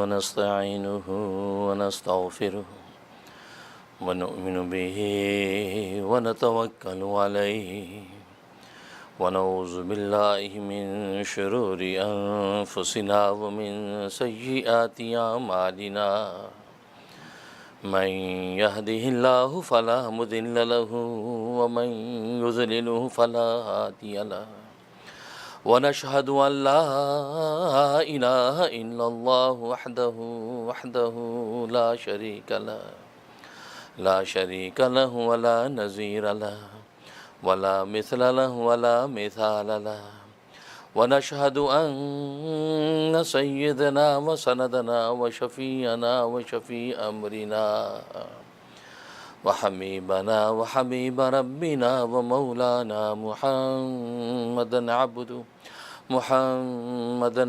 ونستعينه ونستغفره ونؤمن به ونتوكل عليه ونعوذ بالله من شرور أنفسنا ومن سيئات أعمالنا من يهده الله فلا مضل له ومن يضلله فلا هادي له ونشهد أن لا إله إلا الله وحده لا شريك له ولا نظير له ولا مثل له ولا مثال له ونشهد أن سيدنا وسندنا وشفيعنا وشفيع أمرنا وحبيبنا وحبيب ربنا ومولانا محمدا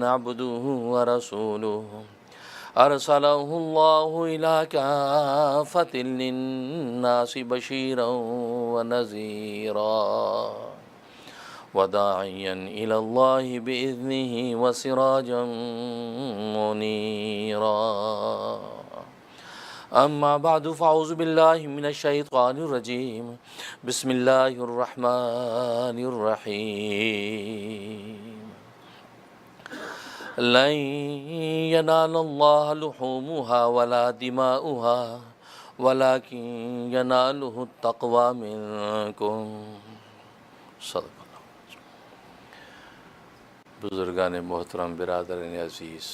عبده ورسوله أرسله الله إلى كافة للناس بشيرا ونذيرا وداعيا إلى الله بإذنه وسراجا منيرا أما بعد فأعوذ بالله من الشيطان الرجيم بسم الله الرحمن الرحيم لن ينال الله لحومها ولا دماؤها ولكن يناله التقوى منكم صدق اللہ. بزرگان محترم، برادران عزیز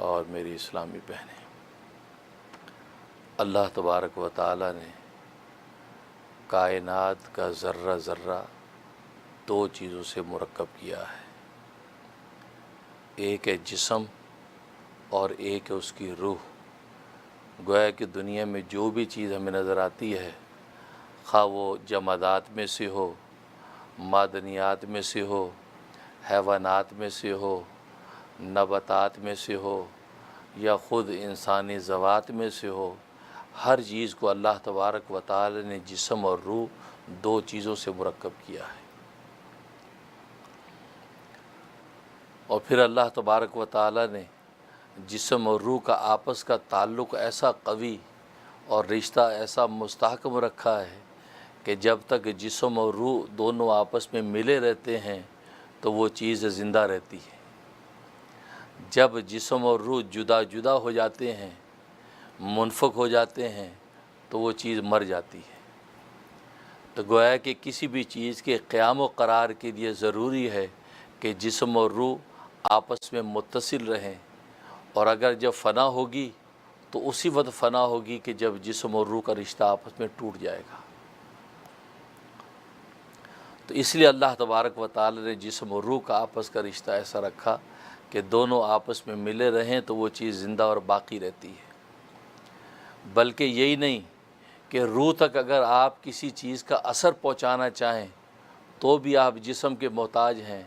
اور میری اسلامی بہنیں، اللہ تبارک و تعالی نے کائنات کا ذرہ ذرہ دو چیزوں سے مرکب کیا ہے. ایک ہے جسم اور ایک ہے اس کی روح. گویا کہ دنیا میں جو بھی چیز ہمیں نظر آتی ہے، خواہ وہ جمادات میں سے ہو، معدنیات میں سے ہو، حیوانات میں سے ہو، نباتات میں سے ہو، یا خود انسانی ذوات میں سے ہو، ہر چیز کو اللہ تبارک و تعالی نے جسم اور روح دو چیزوں سے مرکب کیا ہے. اور پھر اللہ تبارک و تعالی نے جسم اور روح کا آپس کا تعلق ایسا قوی اور رشتہ ایسا مستحکم رکھا ہے کہ جب تک جسم اور روح دونوں آپس میں ملے رہتے ہیں تو وہ چیز زندہ رہتی ہے. جب جسم اور روح جدا جدا ہو جاتے ہیں، منفک ہو جاتے ہیں، تو وہ چیز مر جاتی ہے. تو گویا کہ کسی بھی چیز کے قیام و قرار کے لیے ضروری ہے کہ جسم اور روح آپس میں متصل رہیں. اور اگر جب فنا ہوگی تو اسی وقت فنا ہوگی کہ جب جسم اور روح کا رشتہ آپس میں ٹوٹ جائے گا. تو اس لیے اللہ تبارک و تعالی نے جسم اور روح کا آپس کا رشتہ ایسا رکھا کہ دونوں آپس میں ملے رہیں تو وہ چیز زندہ اور باقی رہتی ہے. بلکہ یہی نہیں کہ روح تک اگر آپ کسی چیز کا اثر پہنچانا چاہیں تو بھی آپ جسم کے محتاج ہیں،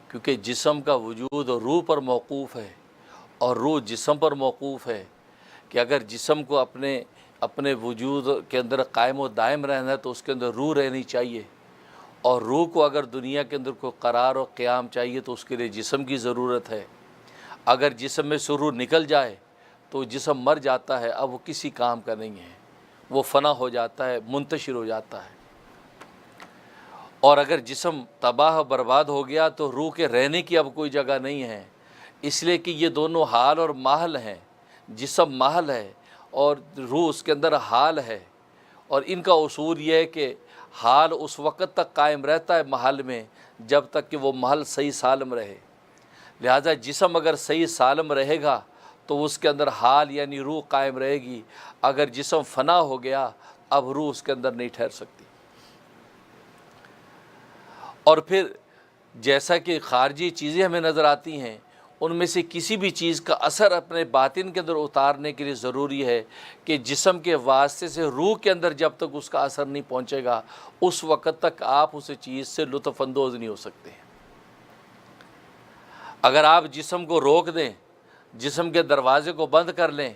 کیونکہ جسم کا وجود روح پر موقوف ہے اور روح جسم پر موقوف ہے. کہ اگر جسم کو اپنے وجود کے اندر قائم و دائم رہنا ہے تو اس کے اندر روح رہنی چاہیے، اور روح کو اگر دنیا کے اندر کوئی قرار و قیام چاہیے تو اس کے لیے جسم کی ضرورت ہے. اگر جسم میں سے روح نکل جائے تو جسم مر جاتا ہے، اب وہ کسی کام کا نہیں ہے، وہ فنا ہو جاتا ہے، منتشر ہو جاتا ہے. اور اگر جسم تباہ و برباد ہو گیا تو روح کے رہنے کی اب کوئی جگہ نہیں ہے. اس لیے کہ یہ دونوں حال اور محل ہیں. جسم محل ہے اور روح اس کے اندر حال ہے، اور ان کا اصول یہ ہے کہ حال اس وقت تک قائم رہتا ہے محل میں جب تک کہ وہ محل صحیح سالم رہے. لہذا جسم اگر صحیح سالم رہے گا تو اس کے اندر حال یعنی روح قائم رہے گی. اگر جسم فنا ہو گیا اب روح اس کے اندر نہیں ٹھہر سکتی. اور پھر جیسا کہ خارجی چیزیں ہمیں نظر آتی ہیں، ان میں سے کسی بھی چیز کا اثر اپنے باطن کے اندر اتارنے کے لیے ضروری ہے کہ جسم کے واسطے سے روح کے اندر جب تک اس کا اثر نہیں پہنچے گا اس وقت تک آپ اس چیز سے لطف اندوز نہیں ہو سکتے. اگر آپ جسم کو روک دیں، جسم کے دروازے کو بند کر لیں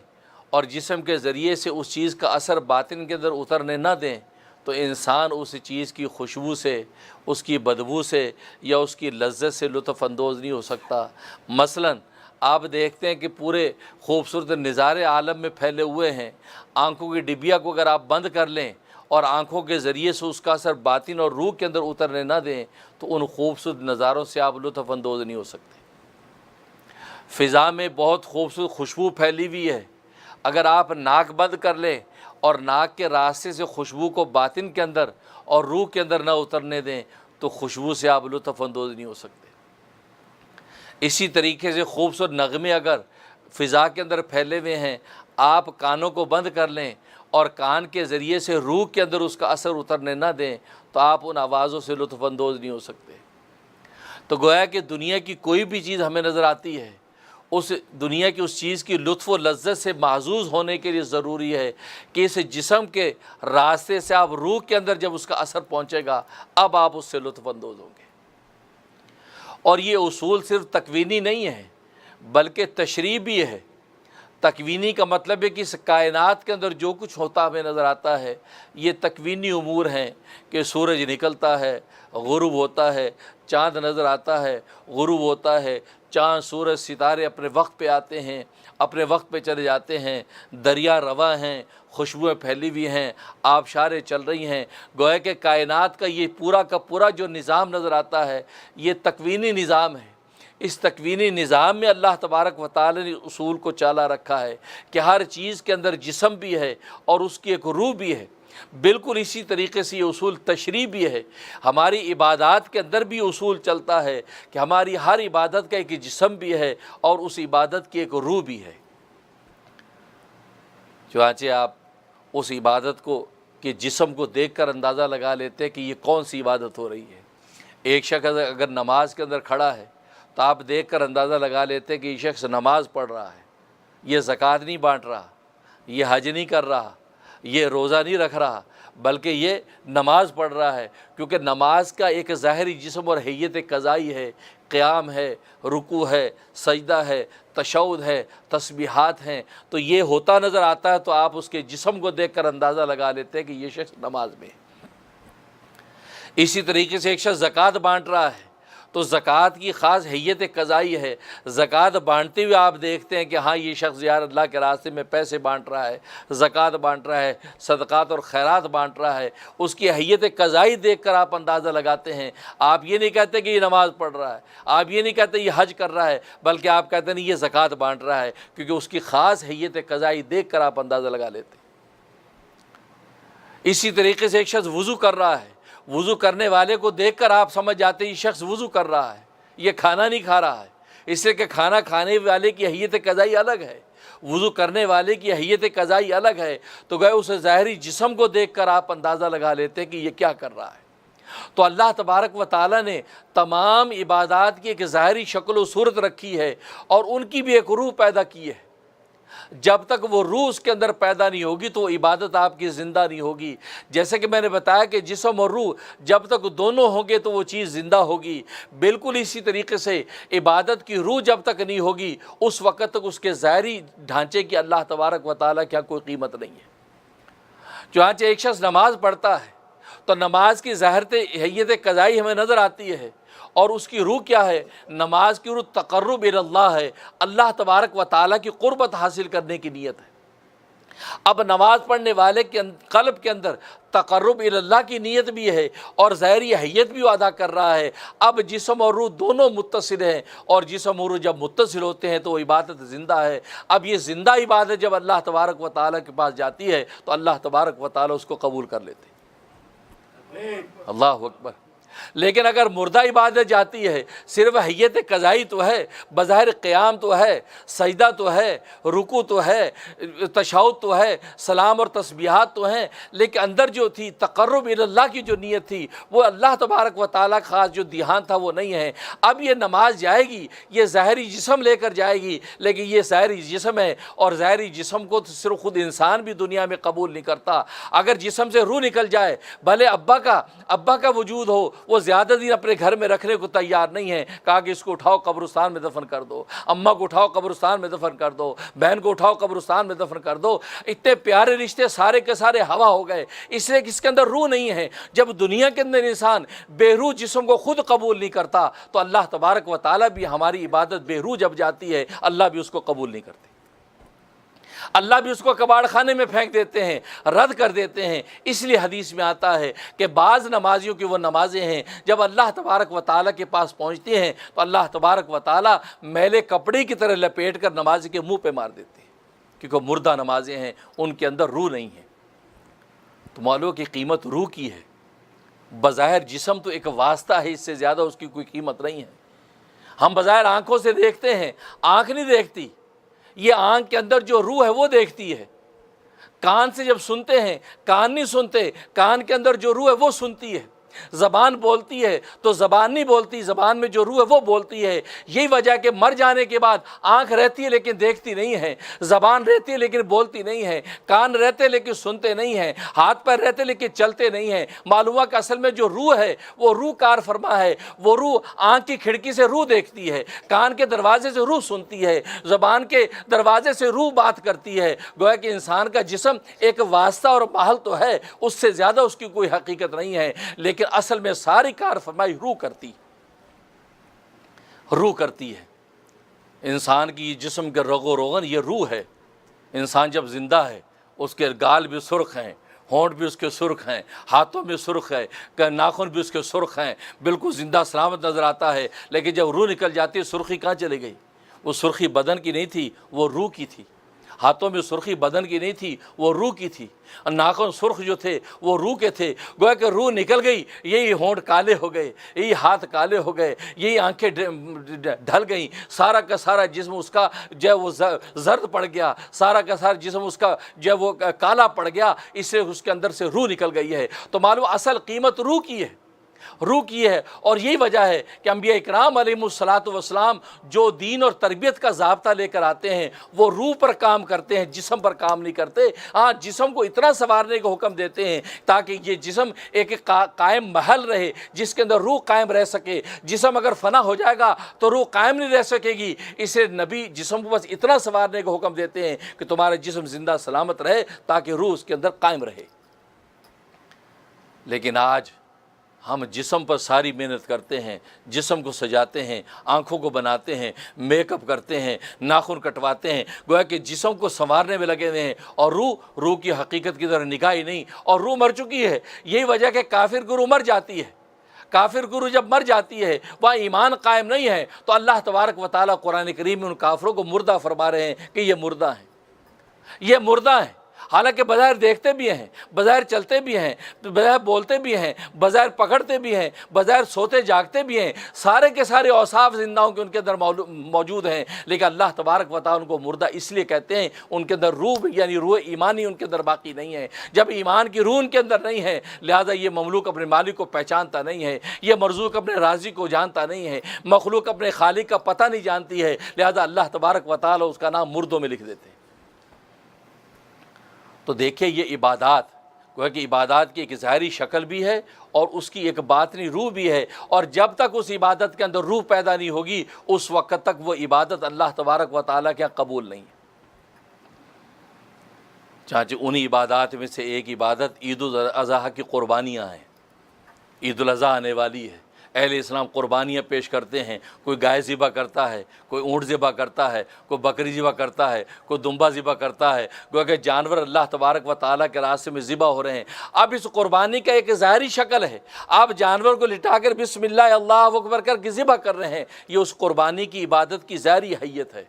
اور جسم کے ذریعے سے اس چیز کا اثر باطن کے اندر اترنے نہ دیں تو انسان اس چیز کی خوشبو سے، اس کی بدبو سے یا اس کی لذت سے لطف اندوز نہیں ہو سکتا. مثلا آپ دیکھتے ہیں کہ پورے خوبصورت نظارے عالم میں پھیلے ہوئے ہیں، آنکھوں کی ڈبیا کو اگر آپ بند کر لیں اور آنکھوں کے ذریعے سے اس کا اثر باطن اور روح کے اندر اترنے نہ دیں تو ان خوبصورت نظاروں سے آپ لطف اندوز نہیں ہو سکتے۔ فضا میں بہت خوبصورت خوشبو پھیلی ہوئی ہے، اگر آپ ناک بند کر لیں اور ناک کے راستے سے خوشبو کو باطن کے اندر اور روح کے اندر نہ اترنے دیں تو خوشبو سے آپ لطف اندوز نہیں ہو سکتے۔ اسی طریقے سے خوبصورت نغمے اگر فضا کے اندر پھیلے ہوئے ہیں، آپ کانوں کو بند کر لیں اور کان کے ذریعے سے روح کے اندر اس کا اثر اترنے نہ دیں تو آپ ان آوازوں سے لطف اندوز نہیں ہو سکتے۔ تو گویا کہ دنیا کی کوئی بھی چیز ہمیں نظر آتی ہے، اس دنیا کی اس چیز کی لطف و لذت سے محظوظ ہونے کے لیے ضروری ہے کہ اس جسم کے راستے سے آپ روح کے اندر جب اس کا اثر پہنچے گا اب آپ اس سے لطف اندوز ہوں گے۔ اور یہ اصول صرف تکوینی نہیں ہے بلکہ تشریعی بھی ہے۔ تکوینی کا مطلب ہے کہ اس کائنات کے اندر جو کچھ ہوتا ہمیں نظر آتا ہے یہ تکوینی امور ہیں کہ سورج نکلتا ہے، غروب ہوتا ہے، چاند نظر آتا ہے، غروب ہوتا ہے، چاند سورج ستارے اپنے وقت پہ آتے ہیں، اپنے وقت پہ چلے جاتے ہیں، دریا رواں ہیں، خوشبوئیں پھیلی ہوئی ہیں، آبشاریں چل رہی ہیں۔ گویا کہ کائنات کا یہ پورا کا پورا جو نظام نظر آتا ہے یہ تکوینی نظام ہے۔ اس تکوینی نظام میں اللہ تبارک و تعالی نے اصول کو چالا رکھا ہے کہ ہر چیز کے اندر جسم بھی ہے اور اس کی ایک روح بھی ہے۔ بالکل اسی طریقے سے یہ اصول تشریع بھی ہے۔ ہماری عبادات کے اندر بھی اصول چلتا ہے کہ ہماری ہر عبادت کا ایک جسم بھی ہے اور اس عبادت کی ایک روح بھی ہے۔ چنانچہ آپ اس عبادت کو کہ جسم کو دیکھ کر اندازہ لگا لیتے ہیں کہ یہ کون سی عبادت ہو رہی ہے۔ ایک شخص اگر نماز کے اندر کھڑا ہے تو آپ دیکھ کر اندازہ لگا لیتے ہیں کہ یہ شخص نماز پڑھ رہا ہے، یہ زکوٰۃ نہیں بانٹ رہا، یہ حج نہیں کر رہا، یہ روزہ نہیں رکھ رہا، بلکہ یہ نماز پڑھ رہا ہے، کیونکہ نماز کا ایک ظاہری جسم اور حیت قضائی ہے، قیام ہے، رکوع ہے، سجدہ ہے، تشہد ہے، تسبیحات ہیں، تو یہ ہوتا نظر آتا ہے تو آپ اس کے جسم کو دیکھ کر اندازہ لگا لیتے ہیں کہ یہ شخص نماز میں ہے۔ اسی طریقے سے ایک شخص زکوٰۃ بانٹ رہا ہے تو زکوٰۃ کی خاص حیت قضائی ہے، زکوٰۃ بانٹتے ہوئے آپ دیکھتے ہیں کہ ہاں یہ شخص یار اللہ کے راستے میں پیسے بانٹ رہا ہے، زکوٰۃ بانٹ رہا ہے، صدقات اور خیرات بانٹ رہا ہے، اس کی حیت قضائی دیکھ کر آپ اندازہ لگاتے ہیں۔ آپ یہ نہیں کہتے کہ یہ نماز پڑھ رہا ہے، آپ یہ نہیں کہتے یہ حج کر رہا ہے، بلکہ آپ کہتے ہیں یہ زکوٰۃ بانٹ رہا ہے، کیونکہ اس کی خاص حیت قضائی دیکھ کر آپ اندازہ لگا لیتے ہیں۔ اسی طریقے سے ایک شخص وضو کر رہا ہے، وضو کرنے والے کو دیکھ کر آپ سمجھ جاتے ہیں یہ شخص وضو کر رہا ہے، یہ کھانا نہیں کھا رہا ہے، اس لیے کہ کھانا کھانے والے کی حیت قضائی الگ ہے، وضو کرنے والے کی حیت قضائی الگ ہے، تو گئے اس ظاہری جسم کو دیکھ کر آپ اندازہ لگا لیتے ہیں کہ یہ کیا کر رہا ہے۔ تو اللہ تبارک و تعالیٰ نے تمام عبادات کی ایک ظاہری شکل و صورت رکھی ہے اور ان کی بھی ایک روح پیدا کی ہے۔ جب تک وہ روح اس کے اندر پیدا نہیں ہوگی تو وہ عبادت آپ کی زندہ نہیں ہوگی۔ جیسے کہ میں نے بتایا کہ جسم اور روح جب تک دونوں ہوں گے تو وہ چیز زندہ ہوگی، بالکل اسی طریقے سے عبادت کی روح جب تک نہیں ہوگی اس وقت تک اس کے ظاہری ڈھانچے کی اللہ تبارک و تعالیٰ کیا کوئی قیمت نہیں ہے۔ چنانچہ ایک شخص نماز پڑھتا ہے تو نماز کی ظاہرت حیت قضائی ہمیں نظر آتی ہے، اور اس کی روح کیا ہے؟ نماز کی روح تقرب الی اللہ ہے، اللہ تبارک و تعالیٰ کی قربت حاصل کرنے کی نیت ہے۔ اب نماز پڑھنے والے کے قلب کے اندر تقرب الی اللہ کی نیت بھی ہے اور ظاہری حیت بھی وہ ادا کر رہا ہے۔ اب جسم اور روح دونوں متصل ہیں، اور جسم اور روح جب متصل ہوتے ہیں تو وہ عبادت زندہ ہے۔ اب یہ زندہ عبادت جب اللہ تبارک و تعالیٰ کے پاس جاتی ہے تو اللہ تبارک و تعالیٰ اس کو قبول کر لیتے ہیں۔ اللہ اکبر۔ لیکن اگر مردہ عبادت جاتی ہے، صرف حیت قضائی تو ہے، بظاہر قیام تو ہے، سجدہ تو ہے، رکوع تو ہے، تشہد تو ہے، سلام اور تسبیحات تو ہیں، لیکن اندر جو تھی تقرب الی اللہ کی جو نیت تھی وہ اللہ تبارک و تعالیٰ کا خاص جو دھیان تھا وہ نہیں ہے۔ اب یہ نماز جائے گی، یہ ظاہری جسم لے کر جائے گی، لیکن یہ ظاہری جسم ہے اور ظاہری جسم کو تو صرف خود انسان بھی دنیا میں قبول نہیں کرتا۔ اگر جسم سے روح نکل جائے، بھلے ابا کا وجود ہو، وہ زیادہ دن اپنے گھر میں رکھنے کو تیار نہیں ہے، کہا کہ اس کو اٹھاؤ قبرستان میں دفن کر دو، اماں کو اٹھاؤ قبرستان میں دفن کر دو، بہن کو اٹھاؤ قبرستان میں دفن کر دو۔ اتنے پیارے رشتے سارے کے سارے ہوا ہو گئے، اس لیے کہ اس کے اندر روح نہیں ہے۔ جب دنیا کے اندر انسان بے روح جسم کو خود قبول نہیں کرتا تو اللہ تبارک و تعالیٰ بھی ہماری عبادت بے روح جب جاتی ہے اللہ بھی اس کو قبول نہیں کرتے، اللہ بھی اس کو کباڑ خانے میں پھینک دیتے ہیں، رد کر دیتے ہیں۔ اس لیے حدیث میں آتا ہے کہ بعض نمازیوں کی وہ نمازیں ہیں جب اللہ تبارک و تعالیٰ کے پاس پہنچتی ہیں تو اللہ تبارک و تعالیٰ میلے کپڑے کی طرح لپیٹ کر نمازی کے منہ پہ مار دیتے ہیں، کیونکہ مردہ نمازیں ہیں، ان کے اندر روح نہیں ہے۔ تو معلوم کی قیمت روح کی ہے۔ بظاہر جسم تو ایک واسطہ ہے، اس سے زیادہ اس کی کوئی قیمت نہیں ہے۔ ہم بظاہر آنکھوں سے دیکھتے ہیں، آنکھ نہیں دیکھتی، یہ آنکھ کے اندر جو روح ہے وہ دیکھتی ہے۔ کان سے جب سنتے ہیں، کان نہیں سنتے، کان کے اندر جو روح ہے وہ سنتی ہے۔ زبان بولتی ہے تو زبان نہیں بولتی، زبان میں جو روح ہے وہ بولتی ہے۔ یہی وجہ ہے کہ مر جانے کے بعد آنکھ رہتی ہے لیکن دیکھتی نہیں ہے، زبان رہتی ہے لیکن بولتی نہیں ہے، کان رہتے لیکن سنتے نہیں ہیں، ہاتھ پیر رہتے لیکن چلتے نہیں ہیں۔ معلوم ہوا کہ اصل میں جو روح ہے وہ روح کار فرما ہے، وہ روح آنکھ کی کھڑکی سے روح دیکھتی ہے، کان کے دروازے سے روح سنتی ہے، زبان کے دروازے سے روح بات کرتی ہے۔ گویا کہ انسان کا جسم ایک واسطہ اور محل تو ہے، اس سے زیادہ اس کی کوئی حقیقت نہیں ہے، لیکن اصل میں ساری کار فرمائی روح کرتی ہے۔ انسان کی جسم کے رگ و روغن یہ روح ہے۔ انسان جب زندہ ہے اس کے گال بھی سرخ ہیں، ہونٹ بھی اس کے سرخ ہیں، ہاتھوں میں سرخ ہے، ناخن بھی اس کے سرخ ہیں، بالکل زندہ سلامت نظر آتا ہے۔ لیکن جب روح نکل جاتی ہے سرخی کہاں چلی گئی؟ وہ سرخی بدن کی نہیں تھی، وہ روح کی تھی۔ ہاتھوں میں سرخی بدن کی نہیں تھی، وہ روح کی تھی۔ ناخن سرخ جو تھے وہ روح کے تھے۔ گویا کہ روح نکل گئی، یہی ہونٹ کالے ہو گئے، یہی ہاتھ کالے ہو گئے، یہی آنکھیں ڈھل گئیں، سارا کا سارا جسم اس کا جو ہے وہ زرد پڑ گیا، سارا کا سارا جسم اس کا جو ہے وہ کالا پڑ گیا، اس سے اس کے اندر سے روح نکل گئی ہے۔ تو معلوم اصل قیمت روح کی ہے، روح کی ہے۔ اور یہی وجہ ہے کہ انبیاء اکرام علیہم الصلاۃ والسلام جو دین اور تربیت کا ضابطہ لے کر آتے ہیں وہ روح پر کام کرتے ہیں، جسم پر کام نہیں کرتے۔ ہاں جسم کو اتنا سنوارنے کا حکم دیتے ہیں تاکہ یہ جسم ایک قائم محل رہے جس کے اندر روح قائم رہ سکے۔ جسم اگر فنا ہو جائے گا تو روح قائم نہیں رہ سکے گی، اسے نبی جسم کو بس اتنا سنوارنے کا حکم دیتے ہیں کہ تمہارا جسم زندہ سلامت رہے تاکہ روح اس کے اندر قائم رہے۔ لیکن آج ہم جسم پر ساری محنت کرتے ہیں، جسم کو سجاتے ہیں، آنکھوں کو بناتے ہیں، میک اپ کرتے ہیں، ناخن کٹواتے ہیں، گویا کہ جسم کو سنوارنے میں لگے ہوئے ہیں، اور روح کی حقیقت کی طرح نگاہ ہی نہیں، اور روح مر چکی ہے۔ یہی وجہ کہ کافر کی روح مر جاتی ہے۔ کافر کی روح جب مر جاتی ہے، وہاں ایمان قائم نہیں ہے، تو اللہ تبارک و تعالیٰ قرآن کریم میں ان کافروں کو مردہ فرما رہے ہیں کہ یہ مردہ ہیں، یہ مردہ ہیں۔ حالانکہ بظاہر دیکھتے بھی ہیں، بظاہر چلتے بھی ہیں، بظاہر بولتے بھی ہیں، بظاہر پکڑتے بھی ہیں، بظاہر سوتے جاگتے بھی ہیں، سارے کے سارے اوصاف زندہوں کے ان کے اندر موجود ہیں، لیکن اللہ تبارک و تعالیٰ ان کو مردہ اس لیے کہتے ہیں، ان کے اندر روح یعنی روح ایمانی ان کے اندر باقی نہیں ہے۔ جب ایمان کی روح ان کے اندر نہیں ہے لہذا یہ مملوک اپنے مالک کو پہچانتا نہیں ہے، یہ مرزوق اپنے رازق کو جانتا نہیں ہے، مخلوق اپنے خالق کا پتہ نہیں جانتی ہے، لہذا اللہ تبارک و تعالیٰ اس کا نام مردوں میں لکھ دیتے ہیں۔ تو دیکھیں یہ عبادات گویا کہ عبادات کی ایک ظاہری شکل بھی ہے اور اس کی ایک باطنی روح بھی ہے، اور جب تک اس عبادت کے اندر روح پیدا نہیں ہوگی اس وقت تک وہ عبادت اللہ تبارک و تعالیٰ کے یہاں قبول نہیں ہے۔ چانچہ انہی عبادات میں سے ایک عبادت عید الاضحیٰ کی قربانیاں ہیں۔ عید الاضحیٰ آنے والی ہے، اہل اسلام قربانیاں پیش کرتے ہیں، کوئی گائے ذبح کرتا ہے، کوئی اونٹ ذبح کرتا ہے، کوئی بکری ذبح کرتا ہے، کوئی دمبا ذبح کرتا ہے، گویا کہ جانور اللہ تبارک و تعالیٰ کے راستے میں ذبح ہو رہے ہیں۔ اب اس قربانی کا ایک ظاہری شکل ہے، آپ جانور کو لٹا کر بسم اللہ اللہ اکبر کر کے ذبح کر رہے ہیں، یہ اس قربانی کی عبادت کی ظاہری حیت ہے۔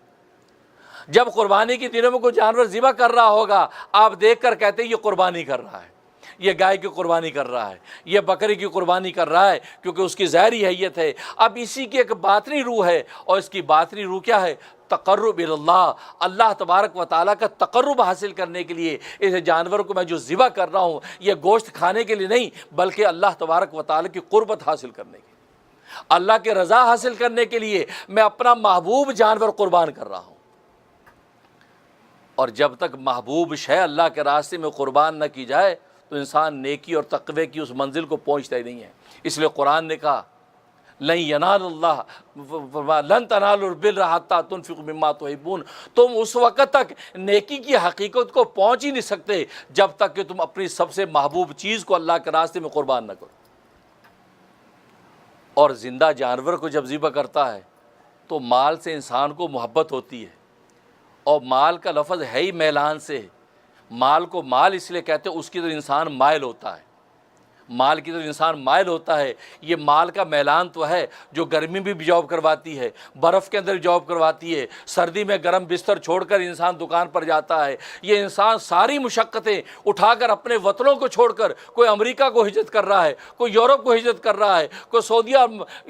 جب قربانی کے دنوں میں کوئی جانور ذبح کر رہا ہوگا آپ دیکھ کر کہتے ہیں یہ قربانی کر رہا ہے، یہ گائے کی قربانی کر رہا ہے، یہ بکری کی قربانی کر رہا ہے، کیونکہ اس کی ظاہری حیت ہے۔ اب اسی کی ایک باطنی روح ہے، اور اس کی باطنی روح کیا ہے؟ تقرب اللہ، اللہ تبارک و تعالیٰ کا تقرب حاصل کرنے کے لیے اس جانور کو میں جو ذبح کر رہا ہوں یہ گوشت کھانے کے لیے نہیں بلکہ اللہ تبارک و تعالیٰ کی قربت حاصل کرنے کے لیے، اللہ کے رضا حاصل کرنے کے لیے میں اپنا محبوب جانور قربان کر رہا ہوں۔ اور جب تک محبوب شے اللہ کے راستے میں قربان نہ کی جائے تو انسان نیکی اور تقوی کی اس منزل کو پہنچتا ہی نہیں ہے۔ اس لیے قرآن نے کہا لن ینال اللہ لن تنالوا البر حتی تنفقوا مما تحبون، تم اس وقت تک نیکی کی حقیقت کو پہنچ ہی نہیں سکتے جب تک کہ تم اپنی سب سے محبوب چیز کو اللہ کے راستے میں قربان نہ کرو۔ اور زندہ جانور کو جب ذبح کرتا ہے تو مال سے انسان کو محبت ہوتی ہے، اور مال کا لفظ ہے ہی میلان سے ہے۔ مال کو مال اس لیے کہتے ہیں اس کی طرف انسان مائل ہوتا ہے، مال کی طرف انسان مائل ہوتا ہے۔ یہ مال کا میلان تو ہے جو گرمی میں بھی جاب کرواتی ہے، برف کے اندر جاب کرواتی ہے، سردی میں گرم بستر چھوڑ کر انسان دکان پر جاتا ہے۔ یہ انسان ساری مشقتیں اٹھا کر اپنے وطنوں کو چھوڑ کر کوئی امریکہ کو ہجرت کر رہا ہے، کوئی یورپ کو ہجرت کر رہا ہے، کوئی سعودیہ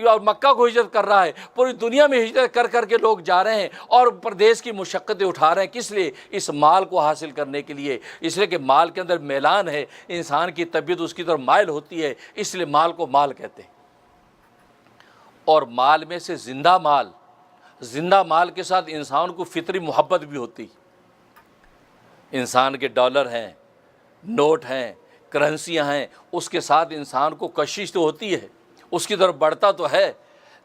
اور مکہ کو ہجرت کر رہا ہے، پوری دنیا میں ہجرت کر کر کے لوگ جا رہے ہیں اور پردیس کی مشقتیں اٹھا رہے ہیں۔ کس لیے؟ اس مال کو حاصل کرنے کے لیے۔ اس لیے کہ مال کے اندر میلان ہے، انسان کی طبیعت اس کی طرف مائل ہوتی ہے، اس لیے مال کو مال کہتے ہیں۔ اور مال میں سے زندہ مال کے ساتھ انسان کو فطری محبت بھی ہوتی۔ انسان کے ڈالر ہیں، نوٹ ہیں، کرنسیاں ہیں، اس کے ساتھ انسان کو کشش تو ہوتی ہے، اس کی طرف بڑھتا تو ہے،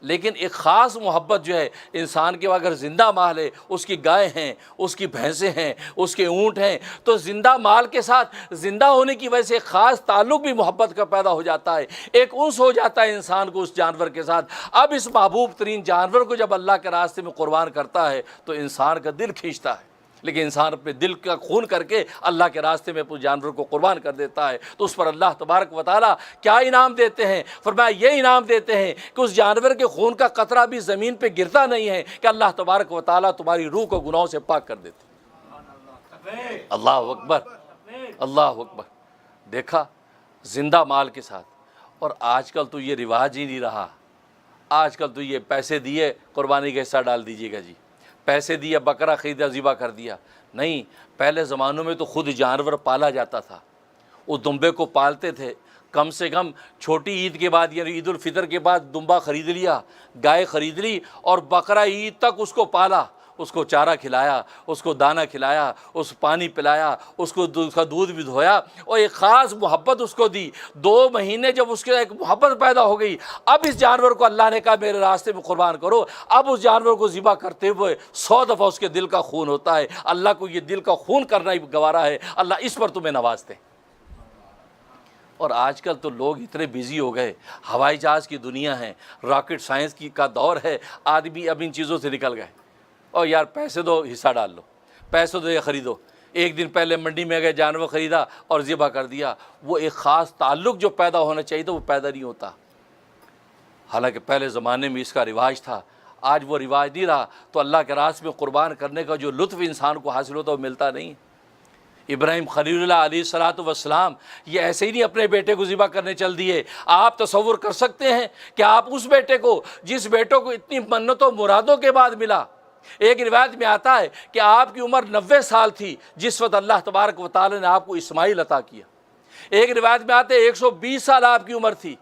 لیکن ایک خاص محبت جو ہے انسان کے اگر زندہ مال ہے، اس کی گائے ہیں، اس کی بھینسیں ہیں، اس کے اونٹ ہیں، تو زندہ مال کے ساتھ زندہ ہونے کی وجہ سے ایک خاص تعلق بھی محبت کا پیدا ہو جاتا ہے، ایک انس ہو جاتا ہے انسان کو اس جانور کے ساتھ۔ اب اس محبوب ترین جانور کو جب اللہ کے راستے میں قربان کرتا ہے تو انسان کا دل کھینچتا ہے، لیکن انسان اپنے دل کا خون کر کے اللہ کے راستے میں اس جانور کو قربان کر دیتا ہے، تو اس پر اللہ تبارک و تعالیٰ کیا انعام دیتے ہیں؟ فرمایا یہ انعام دیتے ہیں کہ اس جانور کے خون کا قطرہ بھی زمین پہ گرتا نہیں ہے، کہ اللہ تبارک و تعالیٰ تمہاری روح کو گناہوں سے پاک کر دیتے ہیں۔ اللہ اکبر، اللہ اکبر۔ دیکھا زندہ مال کے ساتھ۔ اور آج کل تو یہ رواج ہی نہیں رہا، آج کل تو یہ پیسے دیے قربانی کا حصہ ڈال دیجیے گا جی، پیسے دیے بکرا خریدا ذبح کر دیا۔ نہیں، پہلے زمانوں میں تو خود جانور پالا جاتا تھا، اس دمبے کو پالتے تھے، کم سے کم چھوٹی عید کے بعد یعنی عید الفطر کے بعد دمبا خرید لیا، گائے خرید لی، اور بقرہ عید تک اس کو پالا، اس کو چارہ کھلایا، اس کو دانہ کھلایا، اس پانی پلایا، اس کا دودھ بھی دھویا، اور ایک خاص محبت اس کو دی۔ 2 مہینے جب اس کے ایک محبت پیدا ہو گئی، اب اس جانور کو اللہ نے کہا میرے راستے میں قربان کرو، اب اس جانور کو ذبح کرتے ہوئے 100 دفعہ اس کے دل کا خون ہوتا ہے۔ اللہ کو یہ دل کا خون کرنا ہی گوارا ہے، اللہ اس پر تمہیں نوازتے ہیں۔ اور آج کل تو لوگ اتنے بیزی ہو گئے، ہوائی جہاز کی دنیا ہے، راکٹ سائنس کا دور ہے، آدمی اب ان چیزوں سے نکل گئے۔ اور یار پیسے دو حصہ ڈال لو، پیسے دو یہ خریدو، ایک دن پہلے منڈی میں گئے جانور خریدا اور ذبح کر دیا، وہ ایک خاص تعلق جو پیدا ہونا چاہیے تھا وہ پیدا نہیں ہوتا۔ حالانکہ پہلے زمانے میں اس کا رواج تھا، آج وہ رواج نہیں رہا، تو اللہ کے راستے میں قربان کرنے کا جو لطف انسان کو حاصل ہوتا ہے وہ ملتا نہیں۔ ابراہیم خلیل اللہ علیہ الصلوۃ والسلام یہ ایسے ہی نہیں اپنے بیٹے کو ذبح کرنے چل دیے۔ آپ تصور کر سکتے ہیں کہ آپ اس بیٹے کو جس بیٹے کو اتنی منتوں مرادوں کے بعد ملا، ایک روایت میں آتا ہے کہ آپ کی عمر 90 سال تھی جس وقت اللہ تبارک و تعالی نے آپ کو اسماعیل عطا کیا، ایک روایت میں آتے 120 سال آپ کی عمر تھی،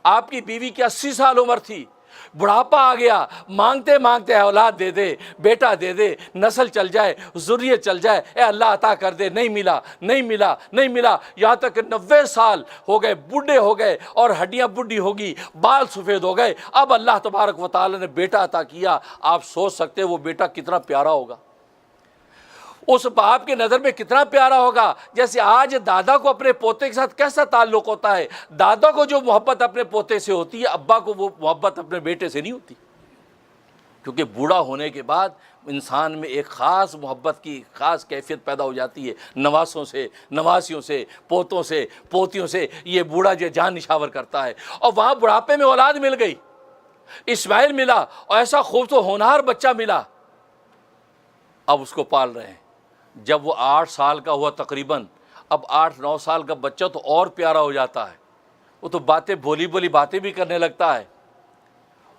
آپ کی بیوی کی 80 سال عمر تھی، بڑھاپا آ گیا، مانگتے مانگتے اولاد دے دے، بیٹا دے دے، نسل چل جائے، ذریت چل جائے، اے اللہ عطا کر دے، نہیں ملا نہیں ملا نہیں ملا، یہاں تک کہ 90 سال ہو گئے، بوڑھے ہو گئے اور ہڈیاں بڈھی ہوگی، بال سفید ہو گئے، اب اللہ تبارک و تعالی نے بیٹا عطا کیا۔ آپ سوچ سکتے وہ بیٹا کتنا پیارا ہوگا، اس باپ کے نظر میں کتنا پیارا ہوگا۔ جیسے آج دادا کو اپنے پوتے کے ساتھ کیسا تعلق ہوتا ہے، دادا کو جو محبت اپنے پوتے سے ہوتی ہے، ابا کو وہ محبت اپنے بیٹے سے نہیں ہوتی، کیونکہ بوڑھا ہونے کے بعد انسان میں ایک خاص محبت کی خاص کیفیت پیدا ہو جاتی ہے، نواسوں سے، نواسیوں سے، پوتوں سے، پوتیوں سے، یہ بوڑھا جو جان نشاور کرتا ہے۔ اور وہاں بڑھاپے میں اولاد مل گئی، اسماعیل ملا، اور ایسا خوبصورت ہونہار بچہ ملا، اب اس کو پال رہے ہیں۔ جب وہ 8 سال کا ہوا تقریباً، اب 8-9 سال کا بچہ تو اور پیارا ہو جاتا ہے، وہ تو باتیں بولی بولی باتیں بھی کرنے لگتا ہے،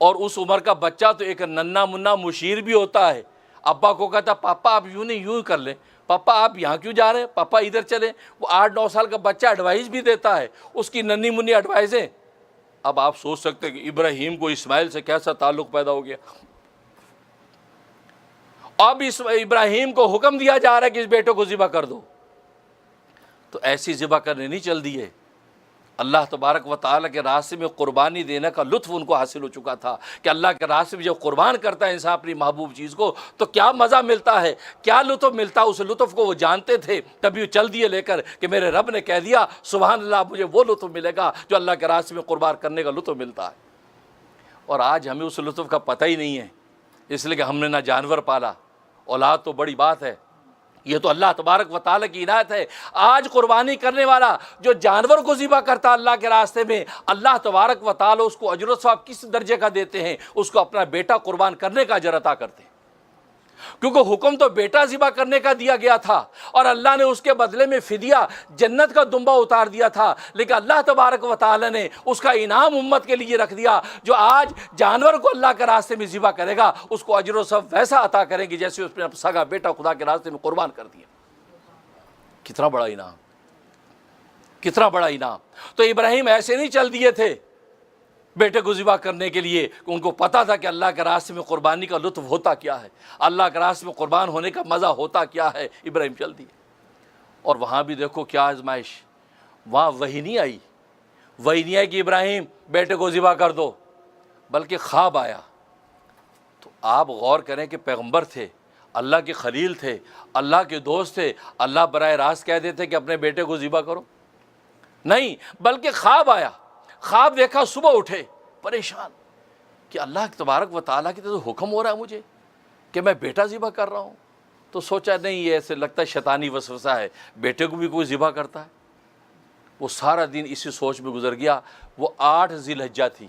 اور اس عمر کا بچہ تو ایک ننا منا مشیر بھی ہوتا ہے۔ ابا کو کہتا پاپا آپ یوں نہیں یوں کر لیں، پاپا آپ یہاں کیوں جا رہے ہیں، پاپا ادھر چلیں۔ وہ 8-9 سال کا بچہ ایڈوائز بھی دیتا ہے، اس کی ننی منی ایڈوائزیں۔ اب آپ سوچ سکتے ہیں کہ ابراہیم کو اسماعیل سے کیسا تعلق پیدا ہو گیا۔ اب اس ابراہیم کو حکم دیا جا رہا ہے کہ اس بیٹے کو ذبح کر دو، تو ایسی ذبح کرنے نہیں چل دیے، اللہ تبارک و تعالیٰ کے راستے میں قربانی دینے کا لطف ان کو حاصل ہو چکا تھا کہ اللہ کے راستے میں جب قربان کرتا ہے انسان اپنی محبوب چیز کو تو کیا مزہ ملتا ہے، کیا لطف ملتا ہے، اس لطف کو وہ جانتے تھے، تبھی وہ چل دیے لے کر کہ میرے رب نے کہہ دیا سبحان اللہ مجھے وہ لطف ملے گا جو اللہ کے راستے میں قربان کرنے کا لطف ملتا ہے۔ اور آج ہمیں اس لطف کا پتہ ہی نہیں ہے، اس لیے کہ ہم نے نہ جانور پالا، اولاد تو بڑی بات ہے، یہ تو اللہ تبارک و تعالیٰ کی عنایت ہے۔ آج قربانی کرنے والا جو جانور کو ذبح کرتا اللہ کے راستے میں، اللہ تبارک و تعالیٰ اس کو اجر و ثواب کس درجے کا دیتے ہیں، اس کو اپنا بیٹا قربان کرنے کا اجر عطا کرتے ہیں، کیونکہ حکم تو بیٹا ذبح کرنے کا دیا گیا تھا اور اللہ نے اس کے بدلے میں فدیہ جنت کا دمبا اتار دیا تھا، لیکن اللہ تبارک و تعالیٰ نے اس کا انعام امت کے لیے رکھ دیا، جو آج جانور کو اللہ کے راستے میں ذبح کرے گا اس کو اجر و ثواب ویسا عطا کریں گے جیسے اس نے سگا بیٹا خدا کے راستے میں قربان کر دیا۔ کتنا بڑا انعام، کتنا بڑا انعام۔ تو ابراہیم ایسے نہیں چل دیے تھے بیٹے کو ذبح کرنے کے لیے، ان کو پتا تھا کہ اللہ کے راستے میں قربانی کا لطف ہوتا کیا ہے، اللہ کے راستے میں قربان ہونے کا مزہ ہوتا کیا ہے، ابراہیم چل دیے۔ اور وہاں بھی دیکھو کیا آزمائش، وہاں وحی نہیں آئی، وحی نہیں آئی کہ ابراہیم بیٹے کو ذبح کر دو، بلکہ خواب آیا۔ تو آپ غور کریں کہ پیغمبر تھے، اللہ کے خلیل تھے، اللہ کے دوست تھے، اللہ براہ راست کہہ دیتے کہ اپنے بیٹے کو ذبح کرو؟ نہیں، بلکہ خواب آیا، خواب دیکھا، صبح اٹھے پریشان کہ اللہ تبارک و تعالیٰ کی طرف سے حکم ہو رہا ہے مجھے کہ میں بیٹا ذبح کر رہا ہوں۔ تو سوچا نہیں یہ ایسے لگتا ہے شیطانی وسوسہ ہے، بیٹے کو بھی کوئی ذبح کرتا ہے۔ وہ سارا دن اسی سوچ میں گزر گیا۔ وہ 8 ذی الحجہ تھی،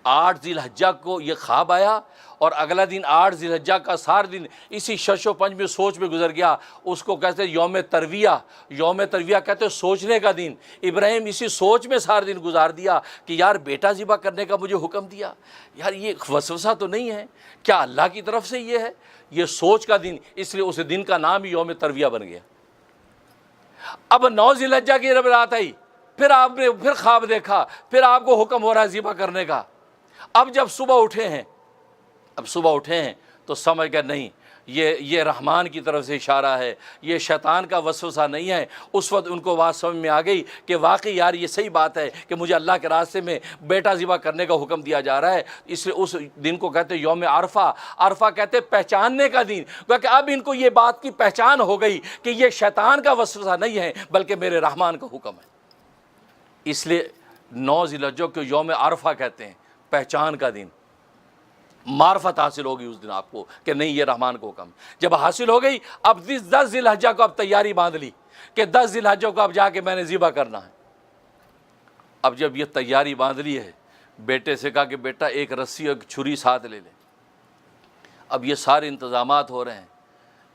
8 ذی الحجہ کو یہ خواب آیا اور اگلا دن 8 ذی الحجہ کا سارا دن اسی شش و پنج میں سوچ میں گزر گیا۔ اس کو کہتے ہیں یوم ترویہ، یوم ترویہ کہتے ہیں سوچنے کا دن۔ ابراہیم اسی سوچ میں سارا دن گزار دیا کہ یار بیٹا ذبح کرنے کا مجھے حکم دیا، یار یہ وسوسہ تو نہیں ہے، کیا اللہ کی طرف سے یہ ہے؟ یہ سوچ کا دن، اس لیے اس دن کا نام ہی یوم ترویہ بن گیا۔ اب 9 ذی الحجہ کی جب رات آئی، پھر آپ نے پھر خواب دیکھا، پھر آپ کو حکم ہو رہا ہے ذبح کرنے کا۔ اب جب صبح اٹھے ہیں تو سمجھ گئے نہیں یہ رحمان کی طرف سے اشارہ ہے، یہ شیطان کا وسوسہ نہیں ہے۔ اس وقت ان کو بات سمجھ میں آ گئی کہ واقعی یار یہ صحیح بات ہے کہ مجھے اللہ کے راستے میں بیٹا ذبح کرنے کا حکم دیا جا رہا ہے۔ اس لیے اس دن کو کہتے ہیں یوم عرفہ، عرفہ کہتے ہیں پہچاننے کا دن، کیونکہ اب ان کو یہ بات کی پہچان ہو گئی کہ یہ شیطان کا وسوسہ نہیں ہے بلکہ میرے رحمان کا حکم ہے۔ اس لیے 9 ذی الحجہ کو یوم عرفہ کہتے ہیں، پہچان کا دن۔ معرفت حاصل ہوگی اس دن آپ کو کہ نہیں یہ رحمان کو حکم۔ جب حاصل ہو گئی اب 10 ذی الحجہ کو اب تیاری باندھ لی کہ 10 ذی الحجہ کو اب جا کے میں نے ذبح کرنا ہے۔ اب جب یہ تیاری باندھ لی ہے، بیٹے سے کہا کہ بیٹا ایک رسی اور ایک چھری ساتھ لے لے۔ اب یہ سارے انتظامات ہو رہے ہیں،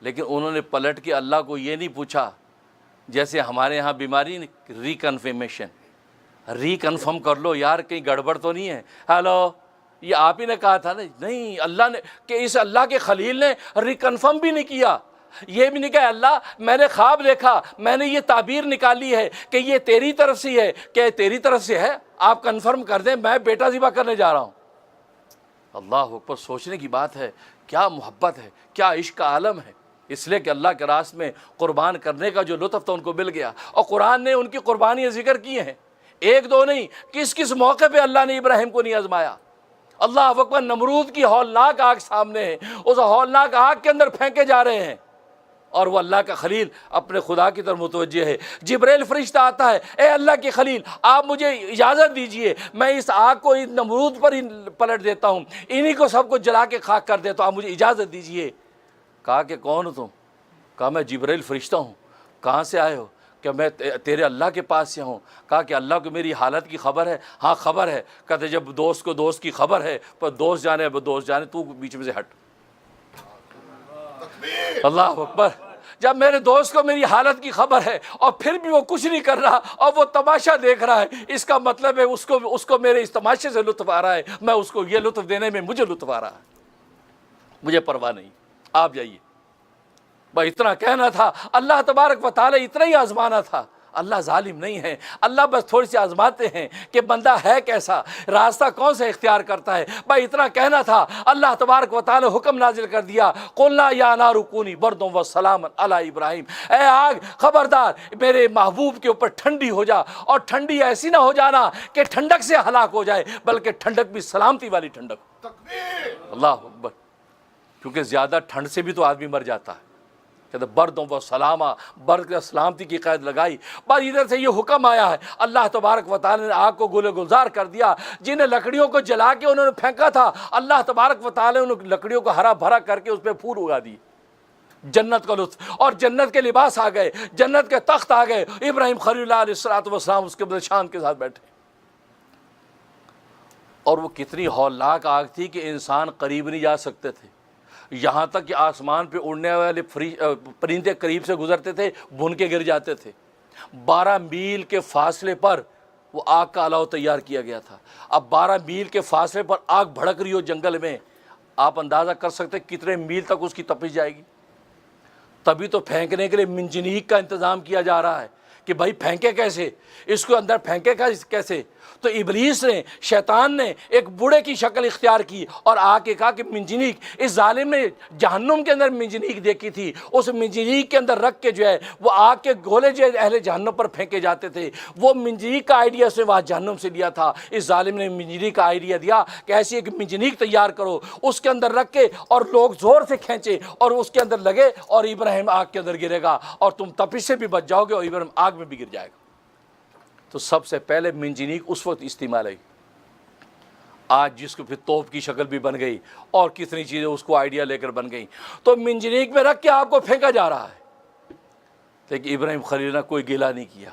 لیکن انہوں نے پلٹ کے اللہ کو یہ نہیں پوچھا جیسے ہمارے ہاں بیماری ریکنفرم کر لو یار کہیں گڑبڑ تو نہیں ہے، ہیلو یہ آپ ہی نے کہا تھا نا، نہیں اللہ نے کہ اس اللہ کے خلیل نے ریکنفرم بھی نہیں کیا، یہ بھی نہیں کہا اللہ میں نے خواب دیکھا، میں نے یہ تعبیر نکالی ہے کہ یہ تیری طرف سے ہے، کہ تیری طرف سے ہے، آپ کنفرم کر دیں میں بیٹا ذبح کرنے جا رہا ہوں۔ اللہ اکبر، سوچنے کی بات ہے، کیا محبت ہے، کیا عشق کا عالم ہے۔ اس لیے کہ اللہ کے راستے میں قربان کرنے کا جو لطف تھا ان کو مل گیا، اور قرآن نے ان کی قربانیاں ذکر کی ہیں، ایک دو نہیں، کس کس موقع پہ اللہ نے ابراہیم کو نہیں آزمایا۔ اللہ اکبر، نمرود کی ہولناک آگ سامنے ہے، اس ہولناک آگ کے اندر پھینکے جا رہے ہیں، اور وہ اللہ کا خلیل اپنے خدا کی طرف متوجہ ہے۔ جبریل فرشتہ آتا ہے، اے اللہ کے خلیل آپ مجھے اجازت دیجئے، میں اس آگ کو اس نمرود پر ہی پلٹ دیتا ہوں، انہی کو سب کو جلا کے خاک کر دیتا ہوں، آپ مجھے اجازت دیجئے۔ کہا کہ کون ہو تم؟ کہا میں جبریل فرشتہ ہوں۔ کہاں سے آئے ہو؟ کہ میں تیرے اللہ کے پاس سے ہوں۔ کہا کہ اللہ کو میری حالت کی خبر ہے؟ ہاں خبر ہے۔ کہتے جب دوست کو دوست کی خبر ہے پر دوست جانے دوست جانے، تو بیچ میں سے ہٹ۔ اللہ اکبر، جب میرے دوست کو میری حالت کی خبر ہے اور پھر بھی وہ کچھ نہیں کر رہا اور وہ تماشا دیکھ رہا ہے، اس کا مطلب ہے اس کو میرے اس تماشے سے لطف آ رہا ہے، میں اس کو یہ لطف دینے میں مجھے لطف آ رہا ہے، مجھے پرواہ نہیں، آپ جائیے۔ بھائی اتنا کہنا تھا، اللہ تبارک و تعالی اتنا ہی آزمانا تھا۔ اللہ ظالم نہیں ہے، اللہ بس تھوڑی سی آزماتے ہیں کہ بندہ ہے کیسا، راستہ کون سا اختیار کرتا ہے۔ بھائی اتنا کہنا تھا، اللہ تبارک و تعالی حکم نازل کر دیا، قلنا یا نار کونی بردوں و سلاما علی ابراہیم، اے آگ خبردار میرے محبوب کے اوپر ٹھنڈی ہو جا، اور ٹھنڈی ایسی نہ ہو جانا کہ ٹھنڈک سے ہلاک ہو جائے، بلکہ ٹھنڈک بھی سلامتی والی ٹھنڈک۔ اللہ اکبر، کیونکہ زیادہ ٹھنڈ سے بھی تو آدمی مر جاتا ہے۔ کہتے بردوں و سلامہ، برد کا سلامتی کی قید لگائی۔ بس ادھر سے یہ حکم آیا ہے، اللہ تبارک و تعالی نے آگ کو گل گلزار کر دیا، جن لکڑیوں کو جلا کے انہوں نے پھینکا تھا، اللہ تبارک و تعالی نے ان لکڑیوں کو ہرا بھرا کر کے اس پہ پھول اگا دی۔ جنت کا لطف، اور جنت کے لباس آ گئے، جنت کے تخت آ گئے، ابراہیم خلیل اللہ علیہ السلام اس کے شان کے ساتھ بیٹھے، اور وہ کتنی ہولناک آگ تھی کہ انسان قریب نہیں جا سکتے تھے، یہاں تک کہ آسمان پہ اڑنے والے پرندے قریب سے گزرتے تھے، بھن کے گر جاتے تھے۔ 12 میل کے فاصلے پر وہ آگ کا الاؤ تیار کیا گیا تھا۔ اب 12 میل کے فاصلے پر آگ بھڑک رہی ہو جنگل میں، آپ اندازہ کر سکتے کتنے میل تک اس کی تپش جائے گی۔ تبھی تو پھینکنے کے لیے منجنیق کا انتظام کیا جا رہا ہے کہ بھائی پھینکے کیسے، اس کو اندر پھینکے کیسے۔ تو ابلیس نے، شیطان نے ایک بوڑھے کی شکل اختیار کی اور آ کے کہا کہ منجنیق، اس ظالم نے جہنم کے اندر منجنیق دیکھی تھی، اس منجنیق کے اندر رکھ کے جو ہے وہ آگ کے گولے جو اہل جہنم پر پھینکے جاتے تھے، وہ منجنیق کا آئیڈیا اس نے وہاں جہنم سے لیا تھا۔ اس ظالم نے منجنیق کا آئیڈیا دیا کہ ایسی ایک منجنیق تیار کرو، اس کے اندر رکھ کے اور لوگ زور سے کھینچے اور اس کے اندر لگے، اور ابراہیم آگ کے اندر گرے گا اور تم تپش سے بھی بچ جاؤ گے اور ابراہیم آگ میں بھی گر جائے گا۔ تو سب سے پہلے منجنیق اس وقت استعمال ہوئی، آج جس کو پھر توپ کی شکل بھی بن گئی اور کتنی چیزیں اس کو آئیڈیا لے کر بن گئی۔ تو منجنیق میں رکھ کے آپ کو پھینکا جا رہا ہے، لیکن ابراہیم خلیل نے کوئی گیلا نہیں کیا۔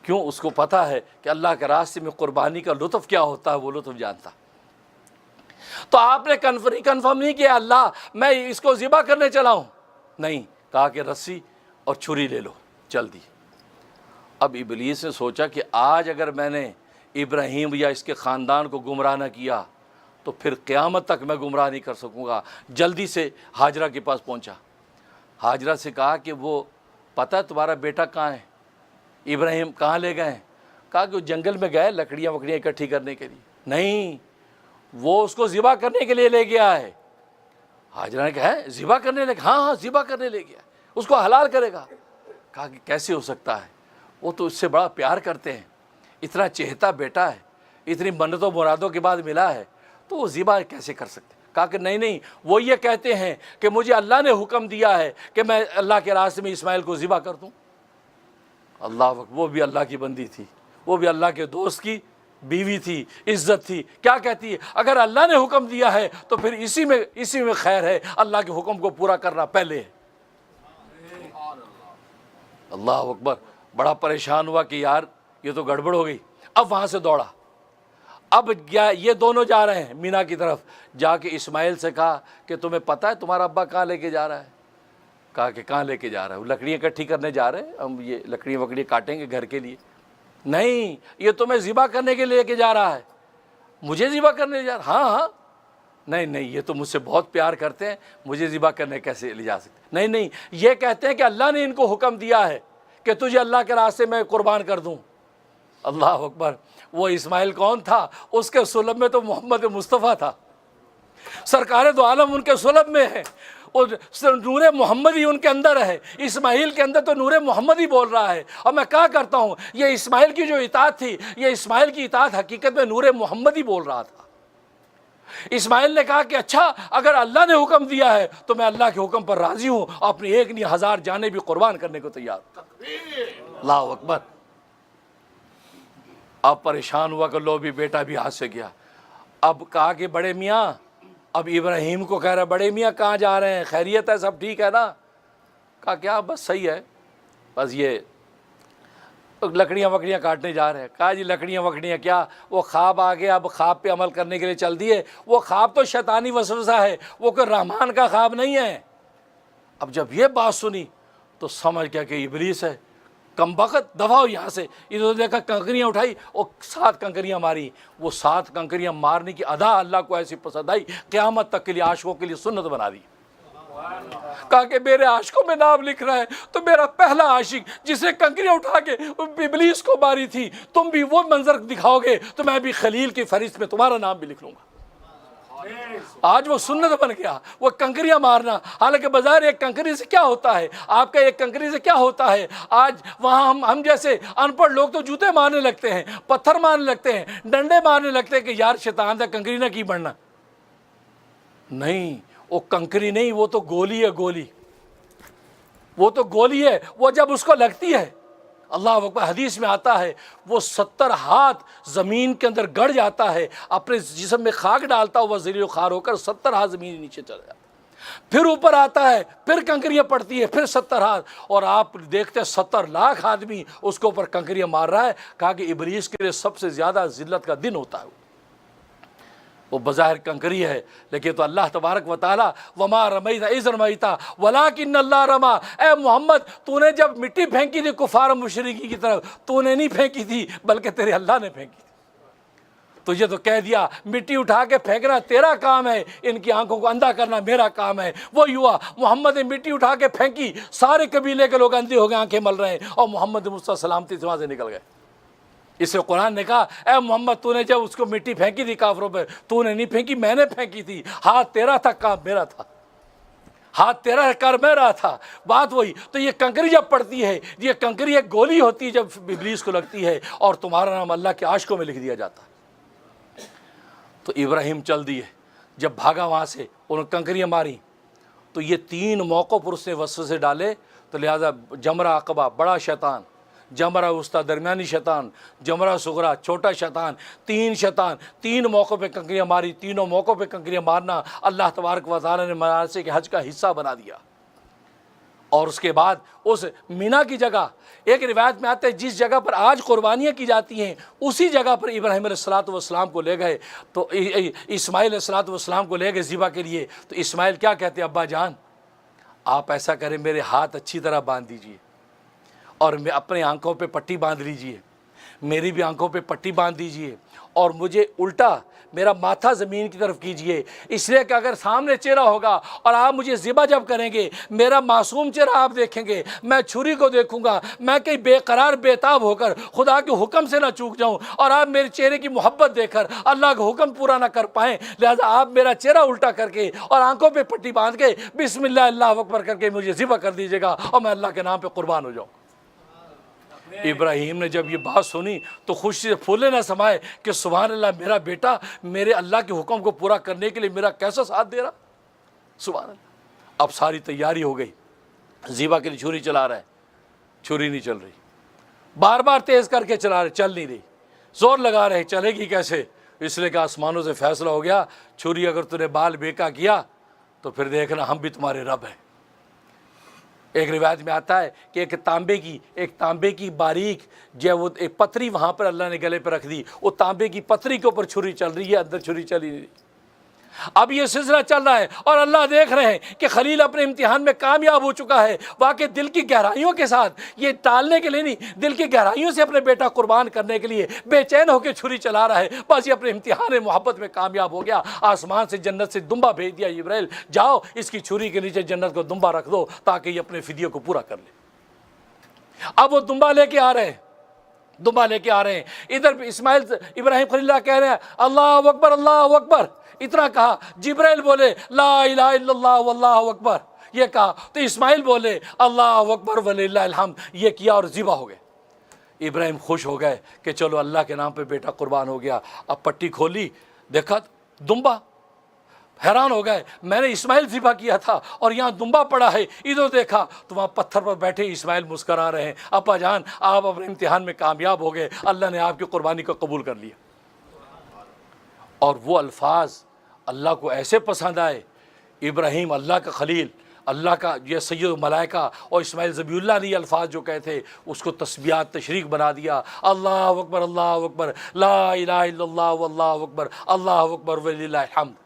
کیوں؟ اس کو پتا ہے کہ اللہ کے راستے میں قربانی کا لطف کیا ہوتا ہے، وہ لطف جانتا۔ تو آپ نے کنفرم نہیں کیا اللہ میں اس کو ذبح کرنے چلا ہوں، نہیں، کہا کہ رسی اور چھری لے لو، چل دی۔ اب ابلیس نے سوچا کہ آج اگر میں نے ابراہیم یا اس کے خاندان کو گمراہ نہ کیا تو پھر قیامت تک میں گمراہ نہیں کر سکوں گا۔ جلدی سے ہاجرہ کے پاس پہنچا، ہاجرہ سے کہا کہ وہ پتہ ہے تمہارا بیٹا کہاں ہے؟ ابراہیم کہاں لے گئے ہیں؟ کہا کہ وہ جنگل میں گئے لکڑیاں وکڑیاں اکٹھی کرنے کے لیے۔ نہیں، وہ اس کو ذبح کرنے کے لیے لے گیا ہے۔ ہاجرہ نے کہا ہے ذبح کرنے لے گیا؟ ہاں ذبح کرنے لے گیا، اس کو حلال کرے گا۔ کہا کہ کیسے ہو سکتا ہے، وہ تو اس سے بڑا پیار کرتے ہیں، اتنا چہتا بیٹا ہے، اتنی منتوں مرادوں کے بعد ملا ہے، تو وہ ذبح کیسے کر سکتے؟ کہا کہ نہیں، وہ یہ کہتے ہیں کہ مجھے اللہ نے حکم دیا ہے کہ میں اللہ کے راستے میں اسماعیل کو ذبح کر دوں۔ اللہ، وہ بھی اللہ کی بندی تھی، وہ بھی اللہ کے دوست کی بیوی تھی، عزت تھی۔ کیا کہتی ہے؟ اگر اللہ نے حکم دیا ہے تو پھر اسی میں خیر ہے، اللہ کے حکم کو پورا کرنا پہلے ہے۔ اللہ اکبر، بڑا پریشان ہوا کہ یار یہ تو گڑبڑ ہو گئی۔ اب وہاں سے دوڑا، اب یہ دونوں جا رہے ہیں مینا کی طرف، جا کے اسماعیل سے کہا کہ تمہیں پتہ ہے تمہارا ابا کہاں لے کے جا رہا ہے؟ کہا کہ کہاں لے کے جا رہا ہے؟ وہ لکڑیاں اکٹھی کرنے جا رہے ہیں، ہم یہ لکڑیاں وکڑیاں کاٹیں گے گھر کے لیے۔ نہیں، یہ تمہیں ذبح کرنے کے لیے لے کے جا رہا ہے۔ مجھے ذبح کرنے جا رہا؟ ہاں، نہیں، یہ تو مجھ سے بہت پیار کرتے ہیں، مجھے ذبح کرنے کیسے لے جا سکتے؟ نہیں، یہ کہتے ہیں کہ اللہ نے ان کو حکم دیا ہے کہ تجھے اللہ کے راستے میں قربان کر دوں۔ اللہ اکبر، وہ اسماعیل کون تھا؟ اس کے صلب میں تو محمد مصطفیٰ تھا، سرکار دو عالم ان کے صلب میں ہے، اور نور محمدی ان کے اندر ہے۔ اسماعیل کے اندر تو نور محمدی بول رہا ہے، اور میں کہا کرتا ہوں یہ اسماعیل کی جو اطاعت تھی، یہ اسماعیل کی اطاعت حقیقت میں نور محمدی بول رہا تھا۔ اسماعیل نے کہا کہ اچھا اگر اللہ نے حکم دیا ہے تو میں اللہ کے حکم پر راضی ہوں، اپنی 1 نہیں 1000 جانیں بھی قربان کرنے کو تیار ہوں۔ اللہ اکبر۔ اب پریشان ہوا کہ لو بھی بیٹا بھی ہاتھ سے گیا۔ اب کہا کہ بڑے میاں، اب ابراہیم کو کہہ رہا بڑے میاں کہاں جا رہے ہیں، خیریت ہے، سب ٹھیک ہے نا؟ کہا کیا بس صحیح ہے، بس یہ لکڑیاں وکڑیاں کاٹنے جا رہے ہیں۔ کہا جی لکڑیاں وکڑیاں کیا، وہ خواب آ گیا، اب خواب پہ عمل کرنے کے لیے چل دیے۔ وہ خواب تو شیطانی وسوسہ ہے، وہ کوئی رحمان کا خواب نہیں ہے۔ اب جب یہ بات سنی تو سمجھ گیا کہ ابلیس ہے، کم بخت دفع ہو یہاں سے۔ ادھر دیکھا کنکریاں اٹھائی اور 7 کنکریاں ماری۔ وہ 7 کنکریاں مارنے کی ادا اللہ کو ایسی پسند آئی، قیامت تک کے لیے عاشقوں کے لیے سنت بنا دی۔ کہا کہ میرے عاشقوں میں نام لکھ رہا ہے تو میرا پہلا عاشق جسے کنکریاں اٹھا کے ابلیس کو ماری تھی، تم بھی وہ منظر دکھاؤ گے تو میں بھی خلیل کی فہرست میں تمہارا نام بھی لکھ لوں گا۔ آج وہ سنت بن گیا، وہ کنکریاں مارنا۔ حالانکہ بظاہر ایک کنکری سے کیا ہوتا ہے، آپ کا ایک کنکری سے کیا ہوتا ہے؟ آج وہاں ہم جیسے ان پڑھ لوگ تو جوتے مارنے لگتے ہیں، پتھر مارنے لگتے ہیں، ڈنڈے مارنے لگتے ہیں کہ یار شیطان دا کنکری نہ کی بڑھنا۔ نہیں، وہ کنکری نہیں، وہ تو گولی ہے، گولی، وہ تو گولی ہے۔ وہ جب اس کو لگتی ہے، اللہ اکبر، حدیث میں آتا ہے وہ 70 ہاتھ زمین کے اندر گڑ جاتا ہے، اپنے جسم میں خاک ڈالتا ہوا ذلیل و خوار ہو کر 70 ہاتھ زمین نیچے چلا جاتا ہے، پھر اوپر آتا ہے، پھر کنکریاں پڑتی ہے، پھر 70 ہاتھ، اور آپ دیکھتے ہیں 70 لاکھ آدمی اس کے اوپر کنکریاں مار رہا ہے۔ کہا کہ ابلیس کے لیے سب سے زیادہ ذلت کا دن ہوتا ہے۔ وہ بظاہر کنکری ہے لیکن تو اللہ تبارک و تعالی وما رمیت اذ رمیت ولکن اللہ رما، اے محمد تو نے جب مٹی پھینکی تھی کفار و مشرکی کی طرف، تو نے نہیں پھینکی تھی بلکہ تیرے اللہ نے پھینکی تھی۔ تجھے تو کہہ دیا مٹی اٹھا کے پھینکنا تیرا کام ہے، ان کی آنکھوں کو اندھا کرنا میرا کام ہے۔ وہی ہوا، محمد نے مٹی اٹھا کے پھینکی، سارے قبیلے کے لوگ اندھے ہو گئے، آنکھیں مل رہے ہیں، اور محمد مصطفیٰ سلامتی سے وہاں سے نکل گئے۔ اس سے قرآن نے کہا اے محمد تو نے جب اس کو مٹی پھینکی تھی کافروں پہ، تو نے نہیں پھینکی، میں نے پھینکی تھی، ہاتھ تیرا تھا، کام میرا تھا، ہاتھ تیرا کر میرا تھا۔ بات وہی تو، یہ کنکری جب پڑتی ہے، یہ کنکری ایک گولی ہوتی ہے جب ابلیس کو لگتی ہے، اور تمہارا نام اللہ کے عاشقوں میں لکھ دیا جاتا ہے۔ تو ابراہیم چل دیے، جب بھاگا وہاں سے، انہوں نے کنکریاں ماری، تو یہ 3 موقعوں پر اس نے وسوسے ڈالے، تو لہٰذا جمرہ عقبہ بڑا شیطان، جمرہ وسطیٰ درمیانی شیطان، جمرہ صغریٰ چھوٹا شیطان، 3 شیطان 3 موقعوں پہ کنکریاں ماری۔ تینوں موقعوں پہ کنکریاں مارنا اللہ تبارک و تعالیٰ نے مناسک حج کا حصہ بنا دیا۔ اور اس کے بعد اس مینا کی جگہ، ایک روایت میں آتا ہے جس جگہ پر آج قربانیاں کی جاتی ہیں اسی جگہ پر ابراہیم علیہ السلام کو لے گئے، تو اسماعیل علیہ السلام کو لے گئے ذبح کے لیے۔ تو اسماعیل کیا کہتے ہیں، ابا جان آپ ایسا کریں، میرے ہاتھ اچھی طرح باندھ دیجئے، اور میں اپنے آنکھوں پہ پٹی باندھ لیجئے، میری بھی آنکھوں پہ پٹی باندھ دیجئے، اور مجھے الٹا میرا ماتھا زمین کی طرف کیجئے، اس لیے کہ اگر سامنے چہرہ ہوگا اور آپ مجھے ذبح جب کریں گے، میرا معصوم چہرہ آپ دیکھیں گے، میں چھری کو دیکھوں گا، میں کہیں بے قرار بے تاب ہو کر خدا کے حکم سے نہ چوک جاؤں، اور آپ میرے چہرے کی محبت دیکھ کر اللہ کا حکم پورا نہ کر پائیں، لہذا آپ میرا چہرہ الٹا کر کے اور آنکھوں پہ پٹی باندھ کے بسم اللہ اللہ اکبر کر کے مجھے ذبح کر دیجیے گا، اور میں اللہ کے نام پہ قربان ہو جاؤں۔ ابراہیم نے جب یہ بات سنی تو خوشی سے پھولے نہ سمائے کہ سبحان اللہ، میرا بیٹا میرے اللہ کے حکم کو پورا کرنے کے لیے میرا کیسا ساتھ دے رہا، سبحان اللہ۔ اب ساری تیاری ہو گئی، ذبح کے لیے چھری چلا رہا ہے، چھری نہیں چل رہی، بار بار تیز کر کے چلا رہے، چل نہیں رہی، زور لگا رہے، چلے گی کیسے؟ اس لیے کہ آسمانوں سے فیصلہ ہو گیا، چھری اگر تو نے بال بیکا کیا تو پھر دیکھنا ہم بھی تمہارے رب ہیں۔ ایک روایت میں آتا ہے کہ ایک تانبے کی باریک جو وہ ایک پتری وہاں پر اللہ نے گلے پہ رکھ دی، وہ تانبے کی پتری کے اوپر چھری چل رہی ہے، اندر چھری چلی نہیں رہی۔ اب یہ سلسلہ چل رہا ہے اور اللہ دیکھ رہے ہیں کہ خلیل اپنے امتحان میں کامیاب ہو چکا ہے، واقعی دل کی گہرائیوں کے ساتھ، یہ ٹالنے کے لیے نہیں، دل کی گہرائیوں سے اپنے بیٹا قربان کرنے کے لیے بے چین ہو کے چھری چلا رہا ہے۔ بس یہ اپنے امتحان محبت میں کامیاب ہو گیا، آسمان سے جنت سے دمبا بھیج دیا، جبرائیل جاؤ اس کی چھری کے نیچے جنت کو دمبا رکھ دو تاکہ یہ اپنے فدیے کو پورا کر لے۔ اب وہ دمبا لے کے آ رہے ہیں، ادھر اسماعیل ابراہیم خلیل اللہ کہہ رہے ہیں اللہ اکبر اللہ اکبر، اتنا کہا، جبرائیل بولے لا الہ الا اللہ واللہ اکبر، یہ کہا تو اسماعیل بولے اللہ اکبر وللہ الحمد، یہ کیا اور ذبح ہو گئے۔ ابراہیم خوش ہو گئے کہ چلو اللہ کے نام پہ بیٹا قربان ہو گیا۔ اب پٹی کھولی، دیکھا دمبا، حیران ہو گئے، میں نے اسماعیل ذبح کیا تھا اور یہاں دمبا پڑا ہے، ادھر دیکھا تو وہاں پتھر پر بیٹھے اسماعیل مسکرا رہے ہیں، ابا جان آپ اپنے امتحان میں کامیاب ہو گئے، اللہ نے آپ کی قربانی کو قبول کر لیا۔ اور وہ الفاظ اللہ کو ایسے پسند آئے، ابراہیم اللہ کا خلیل، اللہ کا یہ سید الملائکہ، اور اسماعیل ذبیح اللہ نے یہ الفاظ جو کہے تھے اس کو تسبیحات تشریق بنا دیا، اللہ اکبر لا الہ الا اللہ واللہ اکبر اللہ اکبر وللہ الحمد۔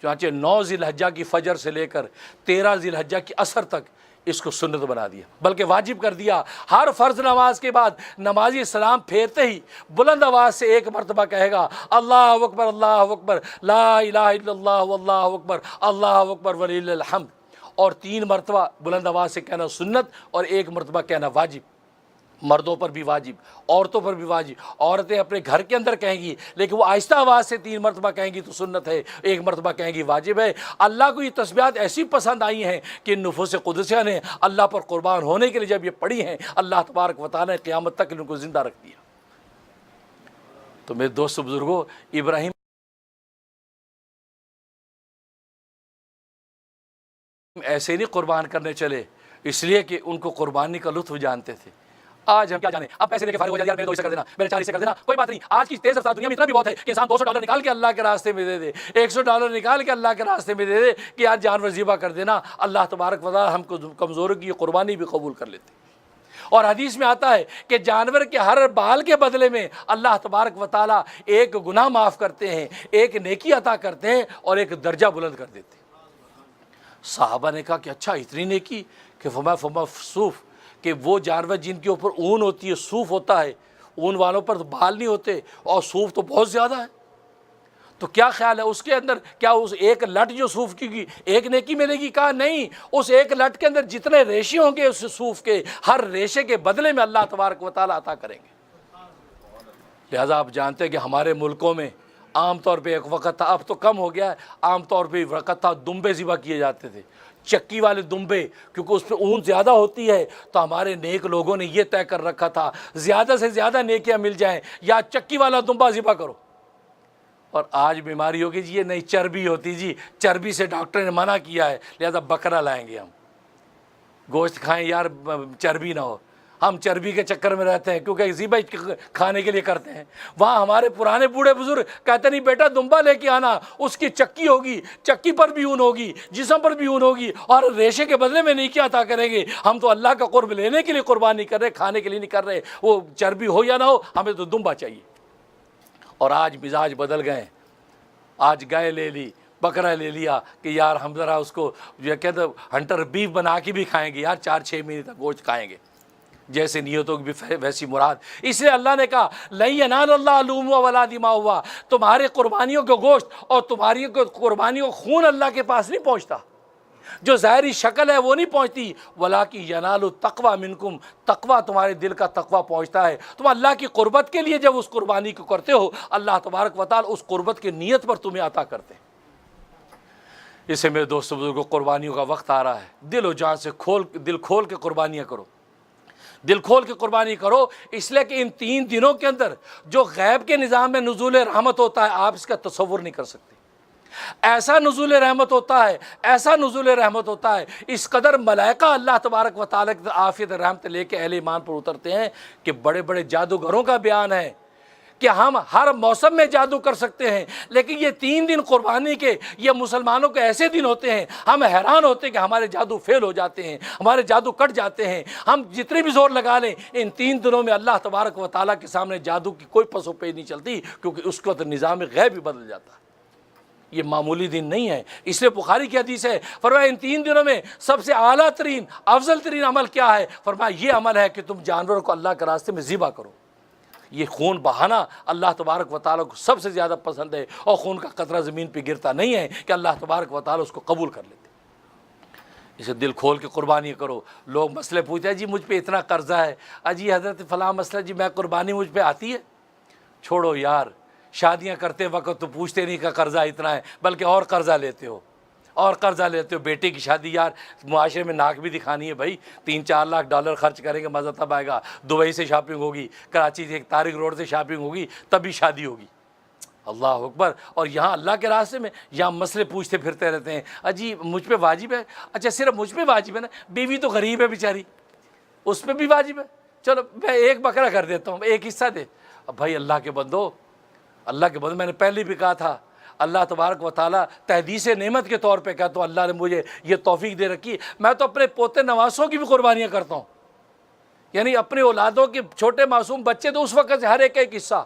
چنانچہ 9 ذی الحجہ کی فجر سے لے کر 13 ذی الحجہ کی عصر تک اس کو سنت بنا دیا، بلکہ واجب کر دیا۔ ہر فرض نماز کے بعد نمازی سلام پھیرتے ہی بلند آواز سے ایک مرتبہ کہے گا اللہ اکبر لا الہ الا اللہ واللہ اکبر اللہ اکبر وللہ الحمد، اور 3 مرتبہ بلند آواز سے کہنا سنت اور 1 مرتبہ کہنا واجب. مردوں پر بھی واجب, عورتوں پر بھی واجب. عورتیں اپنے گھر کے اندر کہیں گی لیکن وہ آہستہ آواز سے 3 مرتبہ کہیں گی تو سنت ہے, 1 مرتبہ کہیں گی واجب ہے. اللہ کو یہ تسبیحات ایسی پسند آئی ہیں کہ نفوس قدسیہ نے اللہ پر قربان ہونے کے لیے جب یہ پڑھی ہیں, اللہ تبارک و تعالیٰ نے قیامت تک ان کو زندہ رکھ دیا. تو میرے دوست بزرگوں, ابراہیم ایسے نہیں قربان کرنے چلے اس لیے کہ ان کو قربانی کا لطف جانتے تھے. آج ہم کیا جانے, اب پیسے دے کے فارغ ہو جائے, یار میرے 2 حصے کر دینا, میرے 4 حصے کر دینا, کوئی بات نہیں. آج کی تیز رفتار دنیا میں اتنا بھی بہت ہے کہ انسان $200 نکال کے اللہ کے راستے میں دے دے, $100 نکال کے اللہ کے راستے میں دے دے کہ یار جانور ذبح کر دینا. اللہ تبارک و تعالیٰ ہم کو کمزوروں کی قربانی بھی قبول کر لیتے. اور حدیث میں آتا ہے کہ جانور کے ہر بال کے بدلے میں اللہ تبارک و تعالیٰ 1 گناہ معاف کرتے ہیں, 1 نیکی عطا کرتے ہیں اور 1 درجہ بلند کر دیتے ہیں. صحابہ نے کہا کہ اچھا اتنی نیکی, کہ فرمایا صوف, کہ وہ جانور جن کے اوپر اون ہوتی ہے, صوف ہوتا ہے, اون والوں پر بال نہیں ہوتے اور صوف تو بہت زیادہ ہے, تو کیا خیال ہے اس کے اندر, کیا اس 1 لٹ جو صوف کی 1 نیکی ملے گی؟ کہا نہیں, اس 1 لٹ کے اندر جتنے ریشے ہوں گے اس صوف کے, ہر ریشے کے بدلے میں اللہ تبارک و تعالیٰ عطا کریں گے. لہذا آپ جانتے ہیں کہ ہمارے ملکوں میں عام طور پہ ایک وقت تھا, اب تو کم ہو گیا ہے, عام طور پہ وقت تھا دمبے ذبح کیے جاتے تھے, چکی والے دمبے, کیونکہ اس پہ اون زیادہ ہوتی ہے. تو ہمارے نیک لوگوں نے یہ طے کر رکھا تھا زیادہ سے زیادہ نیکیاں مل جائیں یا چکی والا دمبا ذبح کرو. اور آج بیماری ہوگی جی یہ نہیں چربی ہوتی, جی چربی سے ڈاکٹر نے منع کیا ہے, لہذا بکرا لائیں گے, ہم گوشت کھائیں یار چربی نہ ہو. ہم چربی کے چکر میں رہتے ہیں کیونکہ ذبح کھانے کے لیے کرتے ہیں. وہاں ہمارے پرانے بوڑھے بزرگ کہتے نہیں بیٹا دمبا لے کے آنا, اس کی چکی ہوگی, چکی پر بھی اون ہوگی, جسم پر بھی اون ہوگی, اور ریشے کے بدلے میں نیکی عطا کریں گے. ہم تو اللہ کا قرب لینے کے لیے قربان نہیں کر رہے, کھانے کے لیے نہیں کر رہے. وہ چربی ہو یا نہ ہو, ہمیں تو دمبا چاہیے. اور آج مزاج بدل گئے, آج گائے لے لی, بکرا لے لیا کہ یار ہم ذرا اس کو یہ کہتے ہنٹر بیف بنا کے بھی کھائیں گے, یار 4-6 مہینے تک گوشت کھائیں گے, جیسے نیتوں کی بھی ویسی مراد. اس لیے اللہ نے کہا لن ینال اللہ لحومها ولا دماؤها, تمہارے قربانیوں کے گوشت اور تمہاری قربانیوں کا خون اللہ کے پاس نہیں پہنچتا, جو ظاہری شکل ہے وہ نہیں پہنچتی. ولکن ینال التقوی منکم, تقوی تمہارے دل کا تقوی پہنچتا ہے. تم اللہ کی قربت کے لیے جب اس قربانی کو کرتے ہو, اللہ تبارک و تعالی اس قربت کی نیت پر تمہیں عطا کرتے ہیں. اسے میرے دوست بزرگوں, قربانیوں کا وقت آ رہا ہے. دل و جان سے دل کھول کے قربانیاں کرو, دل کھول کے قربانی کرو. اس لیے کہ ان 3 دنوں کے اندر جو غیب کے نظام میں نزول رحمت ہوتا ہے, آپ اس کا تصور نہیں کر سکتے. ایسا نزول رحمت ہوتا ہے, ایسا نزول رحمت ہوتا ہے, اس قدر ملائکہ اللہ تبارک و تعالیٰ کی عافیت رحمت لے کے اہل ایمان پر اترتے ہیں کہ بڑے بڑے جادوگروں کا بیان ہے کہ ہم ہر موسم میں جادو کر سکتے ہیں, لیکن یہ 3 دن قربانی کے یہ مسلمانوں کے ایسے دن ہوتے ہیں, ہم حیران ہوتے ہیں کہ ہمارے جادو فیل ہو جاتے ہیں, ہمارے جادو کٹ جاتے ہیں. ہم جتنے بھی زور لگا لیں, ان 3 دنوں میں اللہ تبارک و تعالیٰ کے سامنے جادو کی کوئی پس و پے نہیں چلتی, کیونکہ اس کو تو نظام غیب بھی بدل جاتا ہے. یہ معمولی دن نہیں ہے. اس لیے بخاری کی حدیث ہے, فرمایا ان 3 دنوں میں سب سے اعلیٰ ترین افضل ترین عمل کیا ہے؟ فرمایا یہ عمل ہے کہ تم جانوروں کو اللہ کے راستے میں ذبح کرو. یہ خون بہانا اللہ تبارک و تعالیٰ کو سب سے زیادہ پسند ہے, اور خون کا قطرہ زمین پہ گرتا نہیں ہے کہ اللہ تبارک و تعالیٰ اس کو قبول کر لیتے. اسے دل کھول کے قربانی کرو. لوگ مسئلے پوچھتے ہیں جی مجھ پہ اتنا قرضہ ہے, اجی حضرت فلاں مسئلہ, جی میں قربانی مجھ پہ آتی ہے. چھوڑو یار, شادیاں کرتے وقت تو پوچھتے نہیں کہ قرضہ اتنا ہے, بلکہ اور قرضہ لیتے ہو, اور قرضہ لیتے ہو. بیٹے کی شادی یار معاشرے میں ناک بھی دکھانی ہے بھائی, $3-4 لاکھ خرچ کریں گے, مزہ تب آئے گا. دبئی سے شاپنگ ہوگی, کراچی سے طارق روڈ سے شاپنگ ہوگی, تبھی شادی ہوگی. اللہ اکبر. اور یہاں اللہ کے راستے میں یہاں مسئلے پوچھتے پھرتے رہتے ہیں, اجی مجھ پہ واجب ہے. اچھا صرف مجھ پہ واجب ہے نا, بیوی تو غریب ہے بیچاری, اس پہ بھی واجب ہے. چلو میں 1 بکرا کر دیتا ہوں, 1 حصہ دے. اب بھائی اللہ کے بندو, اللہ کے بندو, میں نے پہلے بھی کہا تھا اللہ تبارک و تعالیٰ تحدیث نعمت کے طور پہ کہتا ہوں, اللہ نے مجھے یہ توفیق دے رکھی, میں تو اپنے پوتے نواسوں کی بھی قربانیاں کرتا ہوں. یعنی اپنے اولادوں کے چھوٹے معصوم بچے تو اس وقت سے ہر ایک حصہ,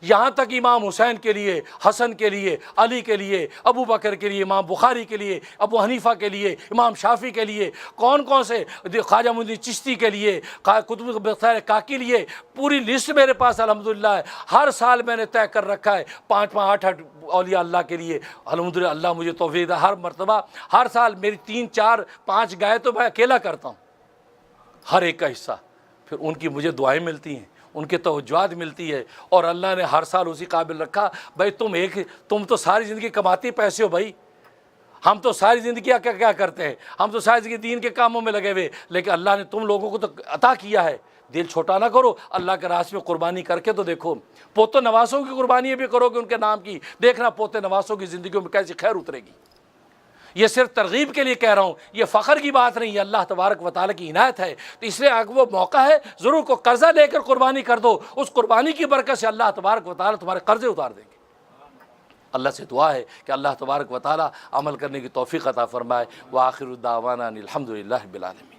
یہاں تک امام حسین کے لیے، حسن کے لیے، علی کے لیے، ابو بکر کے لیے، امام بخاری کے لیے، ابو حنیفہ کے لیے، امام شافعی کے لیے، کون کون سے، خواجہ معین الدین چشتی کے لیے، قطب بختیار کاکی کے لیے، پوری لسٹ میرے پاس الحمدللہ ہے۔ ہر سال میں نے طے کر رکھا ہے 5 8 اولیاء اللہ کے لیے، الحمدللہ اللہ مجھے توفیق دے۔ ہر مرتبہ ہر سال میری 3 4 5 گائے تو میں اکیلا کرتا ہوں، ہر ایک کا حصہ، پھر ان کی مجھے دعائیں ملتی ہیں، ان کے توجہات ملتی ہے، اور اللہ نے ہر سال اسی قابل رکھا۔ بھائی تم تو ساری زندگی کماتے پیسے ہو بھائی، ہم تو ساری زندگی کیا کرتے ہیں، ہم تو ساری زندگی دین کے کاموں میں لگے ہوئے، لیکن اللہ نے تم لوگوں کو تو عطا کیا ہے۔ دل چھوٹا نہ کرو، اللہ کے راستے میں قربانی کر کے تو دیکھو، پوتوں نواسوں کی قربانی بھی کرو گے ان کے نام کی، دیکھنا پوتے نواسوں کی زندگیوں میں کیسی خیر اترے گی۔ یہ صرف ترغیب کے لیے کہہ رہا ہوں، یہ فخر کی بات نہیں ہے، اللہ تبارک و تعالیٰ کی عنایت ہے۔ تو اس لیے اگر وہ موقع ہے ضرور کو قرضہ لے کر قربانی کر دو، اس قربانی کی برکت سے اللہ تبارک و تعالیٰ تمہارے قرضے اتار دیں گے۔ اللہ سے دعا ہے کہ اللہ تبارک و تعالیٰ عمل کرنے کی توفیق عطا فرمائے۔ وآخر دعوانا ان الحمد للہ رب العالمین۔